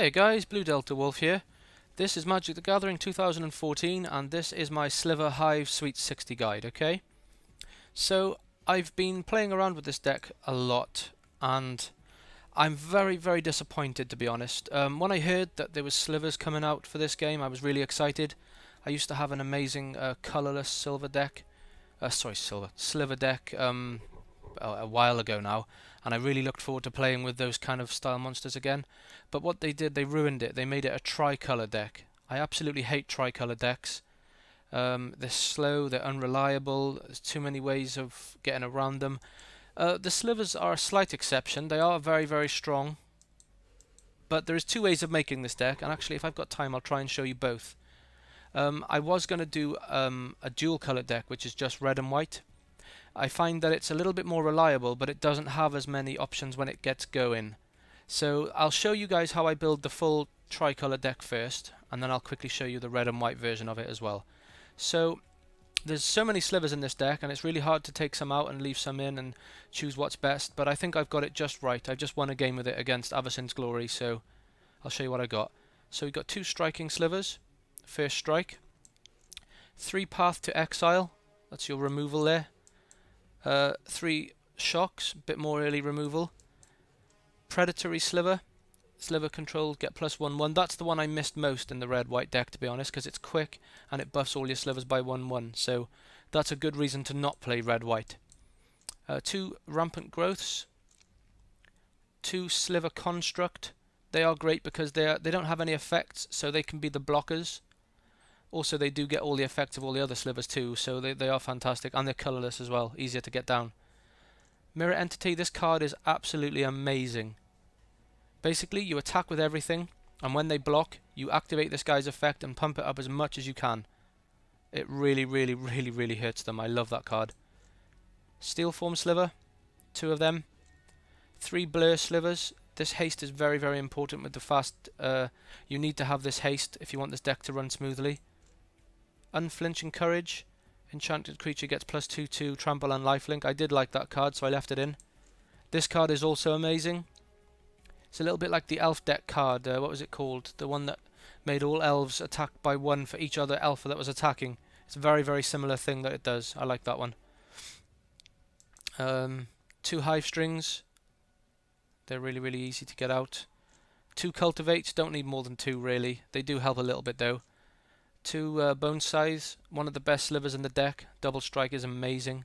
Hey guys, Blue Delta Wolf here. This is Magic the Gathering 2014 and this is my Sliver Hive Sweet 60 guide, okay? So I've been playing around with this deck a lot and I'm very disappointed, to be honest. When I heard that there was slivers coming out for this game, I was really excited. I used to have an amazing colourless sliver deck a while ago now, and I really looked forward to playing with those kind of style monsters again. But what they did, they ruined it. They made it a tricolour deck. I absolutely hate tricolour decks. They're slow, they're unreliable, there's too many ways of getting around them. The slivers are a slight exception. They are very strong, but there is two ways of making this deck, and actually if I've got time I'll try and show you both. I was going to do a dual colour deck, which is just red and white. I find that it's a little bit more reliable, but it doesn't have as many options when it gets going. So I'll show you guys how I build the full tricolour deck first, and then I'll quickly show you the red and white version of it as well. So there's so many slivers in this deck, and it's really hard to take some out and leave some in and choose what's best, but I think I've got it just right. I've just won a game with it against Avacyn's Glory, so I'll show you what I got. So we've got 2 striking slivers. First strike. 3 Path to Exile, that's your removal there. 3 Shocks, a bit more early removal. Predatory Sliver, Sliver control, get +1/1. That's the one I missed most in the red-white deck, to be honest, because it's quick and it buffs all your slivers by 1/1. So that's a good reason to not play red-white. 2 Rampant Growths. 2 Sliver Construct. They are great because they don't have any effects, so they can be the blockers. Also, they do get all the effects of all the other slivers too, so they are fantastic, and they're colourless as well, easier to get down. Mirror Entity, this card is absolutely amazing. Basically, you attack with everything, and when they block, you activate this guy's effect and pump it up as much as you can. It really hurts them. I love that card. Steel Form Sliver, 2 of them. 3 Blur Slivers. This haste is very important with the fast. You need to have this haste if you want this deck to run smoothly. Unflinching Courage. Enchanted creature gets +2/2, trample and lifelink. I did like that card, so I left it in. This card is also amazing. It's a little bit like the elf deck card. What was it called? The one that made all elves attack by 1 for each other elf that was attacking. It's a very similar thing that it does. I like that one. 2 Hive Strings. They're really easy to get out. 2 Cultivates. Don't need more than 2 really. They do help a little bit though. 2 Bone Scythes, one of the best slivers in the deck. Double Strike is amazing.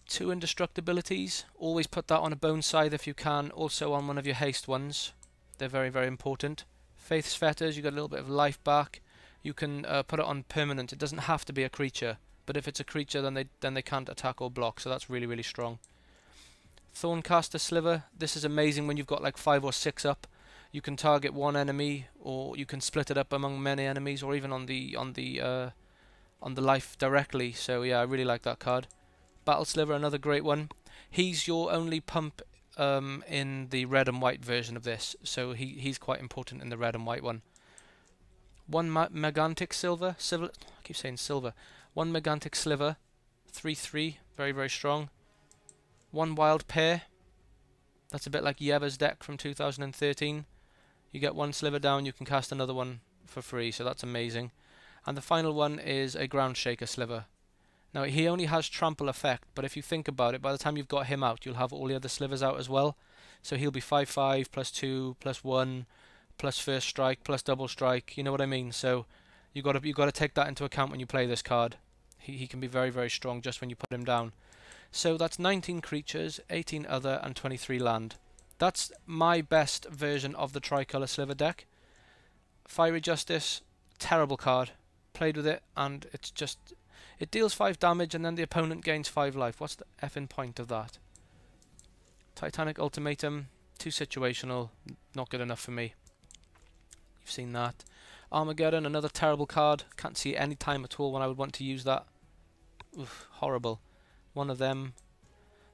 2 Indestructibilities. Always put that on a Bone Scythe if you can. Also on one of your haste ones. They're very important. Faith's Fetters. You got a little bit of life back. You can put it on permanent. It doesn't have to be a creature, but if it's a creature, then they can't attack or block. So that's really strong. Thorncaster Sliver. This is amazing when you've got like 5 or 6 up. You can target one enemy, or you can split it up among many enemies, or even on the life directly. So yeah, I really like that card. Battle Sliver, another great one. He's your only pump in the red and white version of this, so he's quite important in the red and white one. 1 Megantic Silver. I keep saying silver. 1 Megantic Sliver, 3/3, very strong. 1 Wild Pair. That's a bit like Yeva's deck from 2013. You get 1 sliver down, you can cast another one for free, so that's amazing. And the final one is a Ground Shaker Sliver. Now he only has trample effect, but if you think about it, by the time you've got him out, you'll have all the other slivers out as well. So he'll be 5/5, +2, +1, plus first strike, plus double strike, you know what I mean? So you got to take that into account when you play this card. He can be very strong just when you put him down. So that's 19 creatures, 18 other, and 23 land. That's my best version of the tricolour sliver deck. Fiery Justice, terrible card. Played with it, and it deals 5 damage, and then the opponent gains 5 life. What's the effing point of that? Titanic Ultimatum, too situational, not good enough for me. You've seen that. Armageddon, another terrible card. Can't see any time at all when I would want to use that. Oof, horrible. One of them.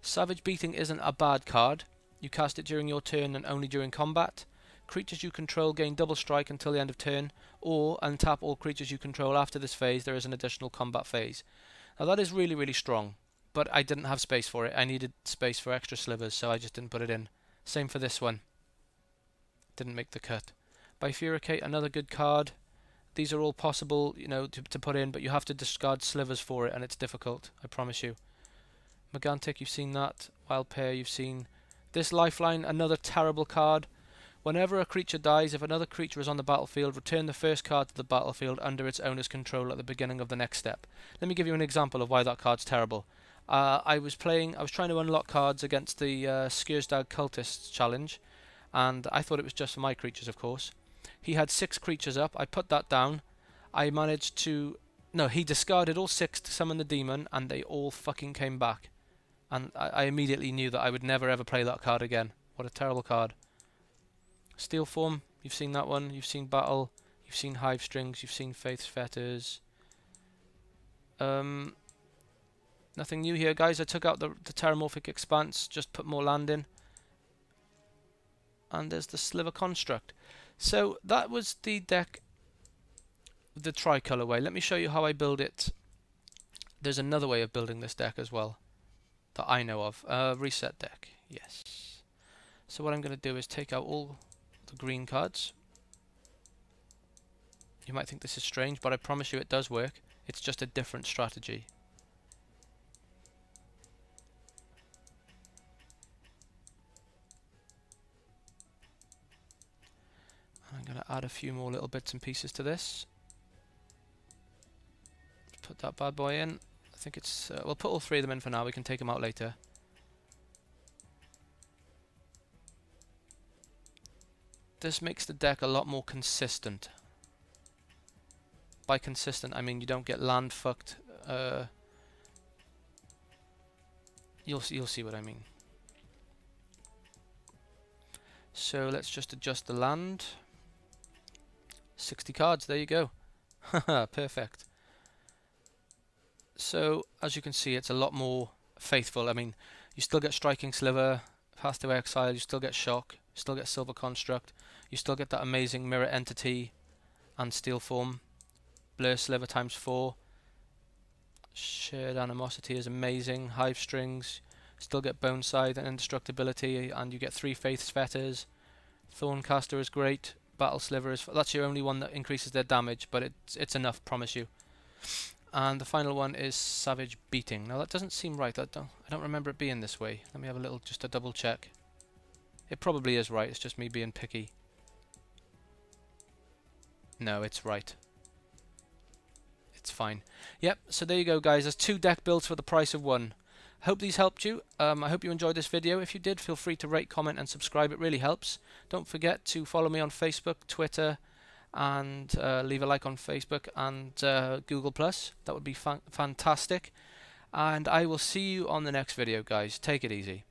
Savage Beating isn't a bad card. You cast it during your turn and only during combat. Creatures you control gain double strike until the end of turn, or untap all creatures you control after this phase. There is an additional combat phase. Now that is really strong, but I didn't have space for it. I needed space for extra slivers, so I just didn't put it in. Same for this one. Didn't make the cut. Bifurcate, another good card. These are all possible, you know, to put in, but you have to discard slivers for it, and it's difficult, I promise you. Megantic, you've seen that. Wild Pair, you've seen. This Lifeline, another terrible card. Whenever a creature dies, if another creature is on the battlefield, return the first card to the battlefield under its owner's control at the beginning of the next step. Let me give you an example of why that card's terrible. I was trying to unlock cards against the Skirstad Cultists challenge, and I thought it was just for my creatures, of course. He had 6 creatures up. I put that down. I managed to... No, he discarded all 6 to summon the demon, and they all fucking came back. And I immediately knew that I would never ever play that card again. What a terrible card. Steel Form, you've seen that one. You've seen Battle. You've seen Hive Strings. You've seen Faith's Fetters. Nothing new here, guys. I took out the Terramorphic Expanse, just put more land in. And there's the Sliver Construct. So that was the deck, the Tricolour way. Let me show you how I build it. There's another way of building this deck as well that I know of. Reset deck, yes. So what I'm going to do is take out all the green cards. You might think this is strange, but I promise you it does work. It's just a different strategy. I'm going to add a few more little bits and pieces to this. Put that bad boy in. I think it's... we'll put all 3 of them in for now. We can take them out later. This makes the deck a lot more consistent. By consistent, I mean you don't get land fucked. You'll see what I mean. So let's just adjust the land. 60 cards, there you go. Haha, perfect. So, as you can see, it's a lot more faithful. I mean, you still get Striking Sliver, Path to Exile, you still get Shock, you still get Silver Construct, you still get that amazing Mirror Entity and Steel Form. Blur Sliver times 4. Shared Animosity is amazing. Hive Strings, still get Bone Scythe and Indestructibility, and you get 3 Faith's Fetters. Thorncaster is great. Battle Sliver is... That's your only one that increases their damage, but it's enough, promise you. And the final one is Savage Beating. Now that doesn't seem right. I don't remember it being this way. Let me have a little, just a double check. It probably is right. It's just me being picky. No, it's right. It's fine. Yep, so there you go, guys. There's 2 deck builds for the price of 1. Hope these helped you. I hope you enjoyed this video. If you did, feel free to rate, comment and subscribe. It really helps. Don't forget to follow me on Facebook, Twitter, and leave a like on Facebook and Google+. That would be fantastic. And I will see you on the next video, guys. Take it easy.